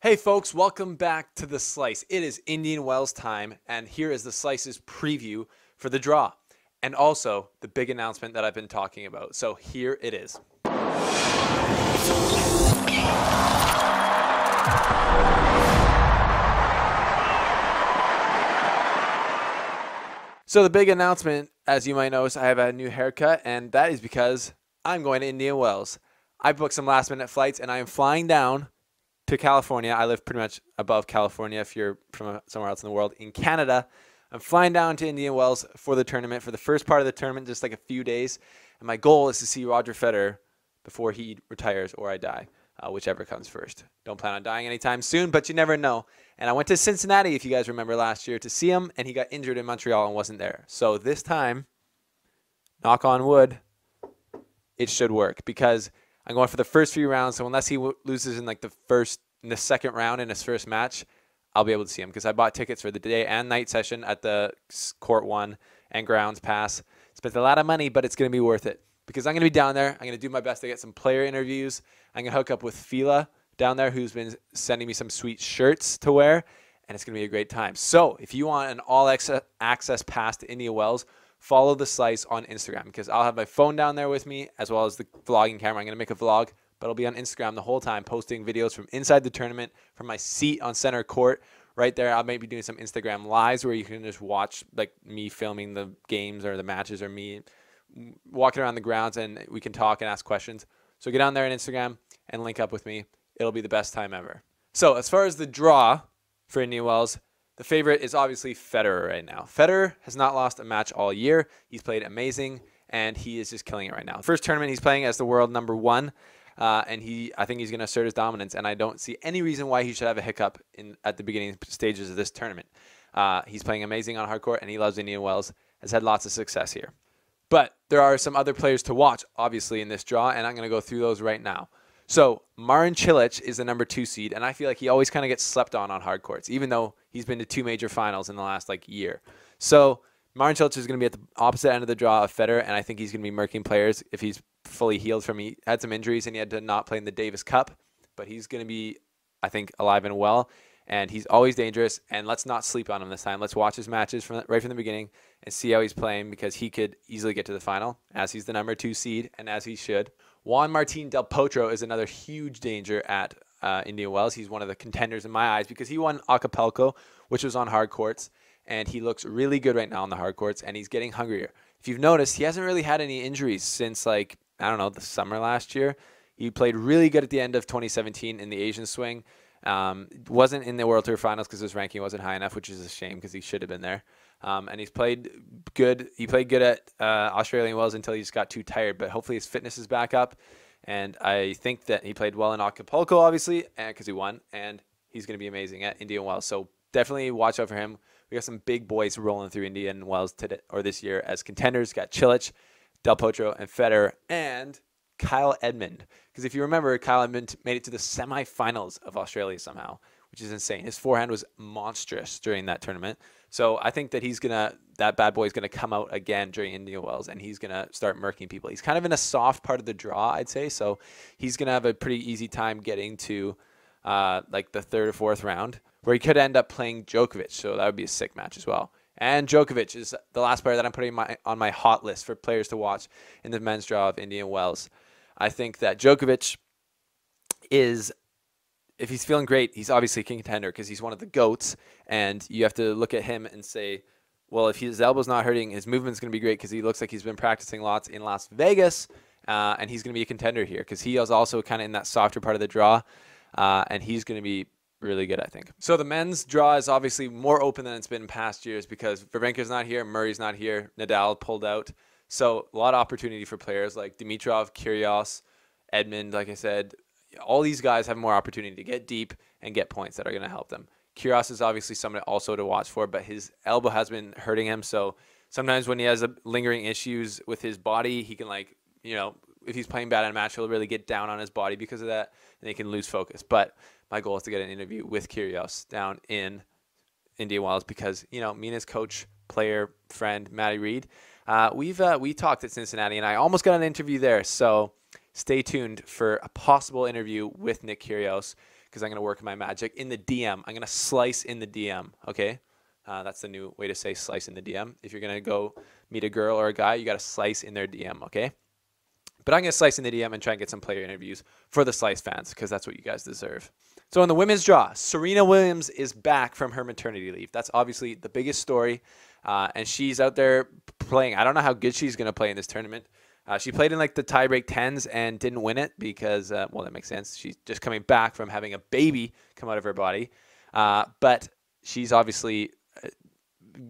Hey folks, welcome back to The Slice. It is Indian Wells time, and here is The Slice's preview for the draw, and also the big announcement that I've been talking about. So here it is. So the big announcement, as you might notice, I have a new haircut, and that is because I'm going to Indian Wells. I booked some last minute flights, and I am flying down to California. I live pretty much above California if you're from somewhere else in the world. In Canada, I'm flying down to Indian Wells for the tournament, for the first part of the tournament, just like a few days. And my goal is to see Roger Federer before he retires or I die, whichever comes first. Don't plan on dying anytime soon, but you never know. And I went to Cincinnati, if you guys remember last year, to see him, and he got injured in Montreal and wasn't there. So this time, knock on wood, it should work because I'm going for the first few rounds, so unless he loses in like the second round in his first match, I'll be able to see him because I bought tickets for the day and night session at the Court 1 and Grounds Pass. Spent a lot of money, but it's going to be worth it because I'm going to be down there. I'm going to do my best to get some player interviews. I'm going to hook up with Fila down there, who's been sending me some sweet shirts to wear, and it's going to be a great time. So if you want an all-access pass to Indian Wells, follow The Slice on Instagram because I'll have my phone down there with me as well as the vlogging camera. I'm going to make a vlog, but I'll be on Instagram the whole time posting videos from inside the tournament, from my seat on center court. Right there, I might be doing some Instagram lives where you can just watch like me filming the games or the matches or me walking around the grounds and we can talk and ask questions. So get on there on Instagram and link up with me. It'll be the best time ever. So as far as the draw for Indian Wells, the favorite is obviously Federer right now. Federer has not lost a match all year. He's played amazing, and he is just killing it right now. First tournament he's playing as the world number 1, and I think he's going to assert his dominance, and I don't see any reason why he should have a hiccup at the beginning stages of this tournament. He's playing amazing on hard court, and he loves Indian Wells, has had lots of success here. But there are some other players to watch, obviously, in this draw, and I'm going to go through those right now. So Marin Cilic is the number 2 seed, and I feel like he always kind of gets slept on hard courts, even though he's been to 2 major finals in the last year. So Marin Cilic is going to be at the opposite end of the draw of Federer, and I think he's going to be murking players if he's fully healed from he had some injuries and he had to not play in the Davis Cup, but he's going to be, I think, alive and well, and he's always dangerous. And let's not sleep on him this time. Let's watch his matches right from the beginning and see how he's playing because he could easily get to the final as he's the number 2 seed and as he should. Juan Martín del Potro is another huge danger at Indian Wells. He's one of the contenders in my eyes because he won Acapulco, which was on hard courts, and he looks really good right now on the hard courts, and he's getting hungrier. If you've noticed, he hasn't really had any injuries since, the summer last year. He played really good at the end of 2017 in the Asian swing. Wasn't in the World Tour Finals because his ranking wasn't high enough, which is a shame because he should have been there. And he's played good. He played good at Australian Wells until he just got too tired. But hopefully his fitness is back up. And I think that he played well in Acapulco, obviously, because he won. And he's going to be amazing at Indian Wells. So definitely watch out for him. We got some big boys rolling through Indian Wells today or this year as contenders. Got Cilic, Del Potro, and Federer, and Kyle Edmund. Because if you remember, Kyle Edmund made it to the semifinals of Australia somehow, which is insane. His forehand was monstrous during that tournament. So I think that that bad boy is gonna come out again during Indian Wells, and he's gonna start murking people. He's kind of in a soft part of the draw, I'd say. So he's gonna have a pretty easy time getting to the 3rd or 4th round, where he could end up playing Djokovic. So that would be a sick match as well. And Djokovic is the last player that I'm putting on my hot list for players to watch in the men's draw of Indian Wells. I think that Djokovic is, if he's feeling great, he's obviously a contender because he's one of the GOATs. And you have to look at him and say, well, if his elbow's not hurting, his movement's going to be great because he looks like he's been practicing lots in Las Vegas. And he's going to be a contender here because he is also kind of in that softer part of the draw. And he's going to be really good, I think. So the men's draw is obviously more open than it's been in past years because Wawrinka's not here, Murray's not here, Nadal pulled out. So a lot of opportunity for players like Dimitrov, Kyrgios, Edmund, like I said. All these guys have more opportunity to get deep and get points that are going to help them. Kyrgios is obviously someone also to watch for, but his elbow has been hurting him. So sometimes when he has lingering issues with his body, he can if he's playing bad in a match, he'll really get down on his body because of that, and he can lose focus. But my goal is to get an interview with Kyrgios down in Indian Wells because, me and his coach, player, friend, Matty Reed, we talked at Cincinnati, and I almost got an interview there. So stay tuned for a possible interview with Nick Kyrgios because I'm going to work my magic in the DM. I'm going to slice in the DM, okay? That's the new way to say slice in the DM. If you're going to go meet a girl or a guy, you got to slice in their DM, okay? But I'm going to slice in the DM and try and get some player interviews for the Slice fans because that's what you guys deserve. So in the women's draw, Serena Williams is back from her maternity leave. That's obviously the biggest story. And she's out there playing. I don't know how good she's going to play in this tournament. She played in like the tiebreak 10s and didn't win it because, well, that makes sense. She's just coming back from having a baby come out of her body. But she's obviously,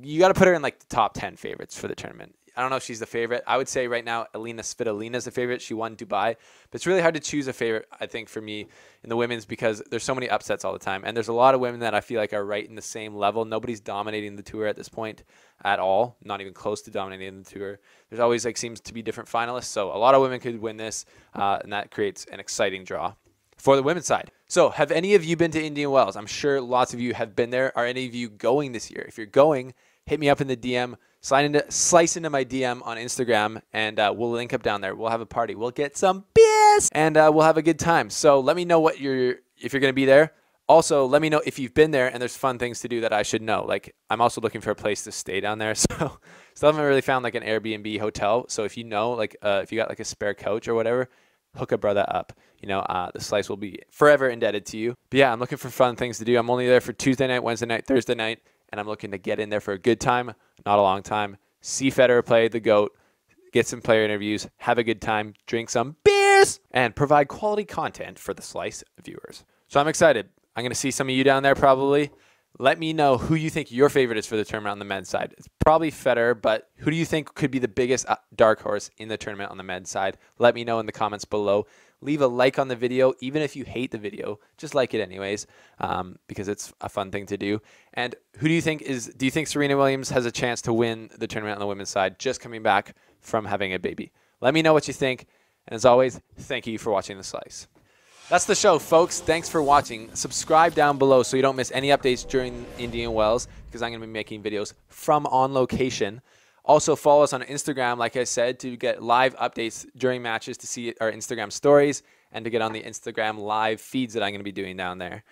you got to put her in like the top 10 favorites for the tournament. I don't know if she's the favorite. I would say right now, Alina Svitolina is the favorite. She won Dubai. But it's really hard to choose a favorite, I think, for me in the women's because there's so many upsets all the time. And there's a lot of women that I feel like are right in the same level. Nobody's dominating the tour at this point at all. Not even close to dominating the tour. There's always like seems to be different finalists. So a lot of women could win this. And that creates an exciting draw for the women's side. So have any of you been to Indian Wells? I'm sure lots of you have been there. Are any of you going this year? If you're going, hit me up in the DM. Slice into my DM on Instagram, and we'll link up down there. We'll have a party. We'll get some beers, and we'll have a good time. So let me know if you're going to be there. Also, let me know if you've been there and there's fun things to do that I should know. Like, I'm also looking for a place to stay down there. So still haven't really found like an Airbnb hotel. So if you know, like if you got like a spare couch or whatever, hook a brother up. You know, the Slice will be forever indebted to you. But yeah, I'm looking for fun things to do. I'm only there for Tuesday night, Wednesday night, Thursday night. And I'm looking to get in there for a good time, not a long time. See Federer play the GOAT, get some player interviews, have a good time, drink some beers, and provide quality content for the Slice viewers. So I'm excited. I'm going to see some of you down there probably. Let me know who you think your favorite is for the tournament on the men's side. It's probably Federer, but who do you think could be the biggest dark horse in the tournament on the men's side? Let me know in the comments below. Leave a like on the video, even if you hate the video. Just like it anyways, because it's a fun thing to do. And who do you think do you think Serena Williams has a chance to win the tournament on the women's side just coming back from having a baby? Let me know what you think. And as always, thank you for watching The Slice. That's the show, folks. Thanks for watching. Subscribe down below so you don't miss any updates during Indian Wells because I'm going to be making videos from on location. Also, follow us on Instagram, like I said, to get live updates during matches, to see our Instagram stories, and to get on the Instagram live feeds that I'm going to be doing down there.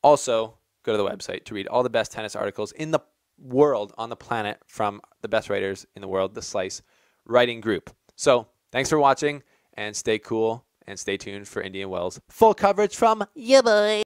Also, go to the website to read all the best tennis articles in the world, on the planet, from the best writers in the world, the Slice writing group. So, thanks for watching, and stay cool, and stay tuned for Indian Wells. Full coverage from ya boy.